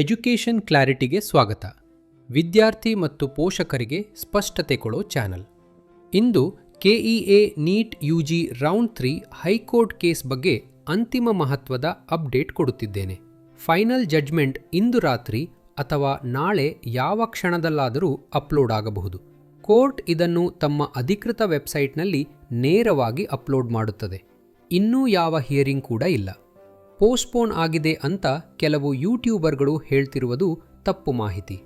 Education ಕ್ಲಾರಿಟಿಗೆ ಸ್ವಾಗತ. ವಿದ್ಯಾರ್ಥಿ ಮತ್ತು ಪೋಷಕರಿಗೆ ಸ್ಪಷ್ಟತೆ ಕೊಡೋ ಚಾನಲ್. ಇಂದು KEA NEET UG round 3 high court case ಬಗ್ಗೆ ಅಂತಿಮ ಮಹತ್ವದ ಅಪ್ಡೇಟ್ ಕೊಡುತ್ತಿದ್ದೇನೆ. ಫೈನಲ್ ಜಡ್ಜ್ಮೆಂಟ್ ಇಂದು ರಾತ್ರಿ ಅಥವಾ ನಾಳೆ ಯಾವ ಕ್ಷಣದಲ್ಲಾದರೂ ಅಪ್ಲೋಡ್ ಆಗಬಹುದು. ಕೋರ್ಟ್ ಇದನ್ನು ತಮ್ಮ ಅಧಿಕೃತ ವೆಬ್ಸೈಟ್ನಲ್ಲಿ ನೇರವಾಗಿ ಅಪ್ಲೋಡ್ ಮಾಡುತ್ತದೆ. ಇನ್ನೂ ಯಾವ ಹಿಯರಿಂಗ್ ಕೂಡ ಇಲ್ಲ. ಪೋಸ್ಟ್ಪೋನ್ ಆಗಿದೆ ಅಂತ ಕೆಲವು ಯೂಟ್ಯೂಬರ್ಗಳು ಹೇಳ್ತಿರುವುದು ತಪ್ಪು ಮಾಹಿತಿ.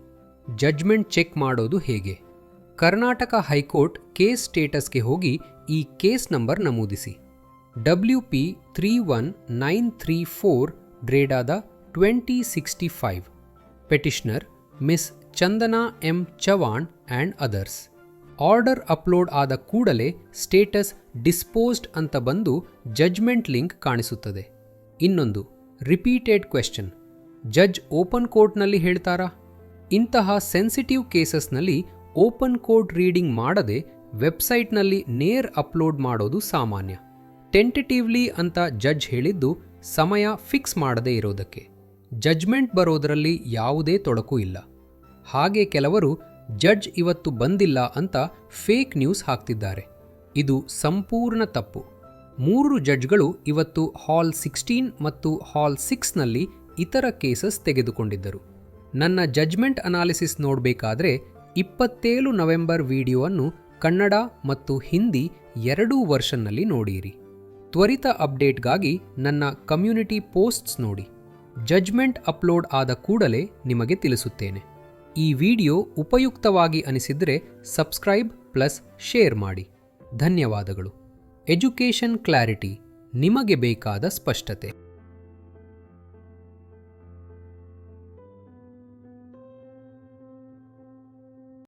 ಜಡ್ಜ್ಮೆಂಟ್ ಚೆಕ್ ಮಾಡೋದು ಹೇಗೆ? ಕರ್ನಾಟಕ ಹೈಕೋರ್ಟ್ ಕೇಸ್ ಸ್ಟೇಟಸ್ಗೆ ಹೋಗಿ ಈ ಕೇಸ್ ನಂಬರ್ ನಮೂದಿಸಿ. WP 31934 ಗ್ರೇಡಾದ 2065. Petitioner miss Chandana M Chavan and others. Order upload ಆದ ಕೂಡಲೇ ಸ್ಟೇಟಸ್ ಡಿಸ್ಪೋಸ್ಡ್ ಅಂತ ಬಂದು ಜಡ್ಜ್ಮೆಂಟ್ ಲಿಂಕ್ ಕಾಣಿಸುತ್ತದೆ. ಇನ್ನೊಂದು ರಿಪೀಟೆಡ್ ಕ್ವೆಶ್ಚನ್, ಜಡ್ಜ್ ಓಪನ್ ಕೋರ್ಟ್ನಲ್ಲಿ ಹೇಳ್ತಾರಾ? ಇಂತಹ ಸೆನ್ಸಿಟಿವ್ ಕೇಸಸ್ನಲ್ಲಿ ಓಪನ್ ಕೋರ್ಟ್ ರೀಡಿಂಗ್ ಮಾಡದೆ ವೆಬ್ಸೈಟ್ನಲ್ಲಿ ನೇರ್ ಅಪ್ಲೋಡ್ ಮಾಡೋದು ಸಾಮಾನ್ಯ. ಟೆಂಟೇಟಿವ್ಲಿ ಅಂತ ಜಡ್ಜ್ ಹೇಳಿದ್ದು ಸಮಯ ಫಿಕ್ಸ್ ಮಾಡದೇ ಇರೋದಕ್ಕೆ. ಜಡ್ಜ್ಮೆಂಟ್ ಬರೋದರಲ್ಲಿ ಯಾವುದೇ ತೊಡಕು ಇಲ್ಲ. ಹಾಗೆ ಕೆಲವರು ಜಡ್ಜ್ ಇವತ್ತು ಬಂದಿಲ್ಲ ಅಂತ ಫೇಕ್ ನ್ಯೂಸ್ ಹಾಕ್ತಿದ್ದಾರೆ. ಇದು ಸಂಪೂರ್ಣ ತಪ್ಪು. 3 ಜಡ್ಜ್ಗಳು ಇವತ್ತು ಹಾಲ್ 16 ಮತ್ತು ಹಾಲ್ 6ನಲ್ಲಿ ಇತರ ಕೇಸಸ್ ತೆಗೆದುಕೊಂಡಿದ್ದರು. ನನ್ನ ಜಡ್ಜ್ಮೆಂಟ್ ಅನಾಲಿಸಿಸ್ ನೋಡಬೇಕಾದ್ರೆ 27 ನವೆಂಬರ್ ವಿಡಿಯೋವನ್ನು ಕನ್ನಡ ಮತ್ತು ಹಿಂದಿ ಎರಡೂ ವರ್ಷನ್ನಲ್ಲಿ ನೋಡಿರಿ. ತ್ವರಿತ ಅಪ್ಡೇಟ್ಗಾಗಿ ನನ್ನ ಕಮ್ಯುನಿಟಿ ಪೋಸ್ಟ್ಸ್ ನೋಡಿ. ಜಡ್ಜ್ಮೆಂಟ್ ಅಪ್ಲೋಡ್ ಆದ ಕೂಡಲೇ ನಿಮಗೆ ತಿಳಿಸುತ್ತೇನೆ. ಈ ವಿಡಿಯೋ ಉಪಯುಕ್ತವಾಗಿ ಅನಿಸಿದರೆ ಸಬ್ಸ್ಕ್ರೈಬ್ ಪ್ಲಸ್ ಶೇರ್ ಮಾಡಿ. ಧನ್ಯವಾದಗಳು. ಎಜುಕೇಷನ್ ಕ್ಲಾರಿಟಿ, ನಿಮಗೆ ಬೇಕಾದ ಸ್ಪಷ್ಟತೆ.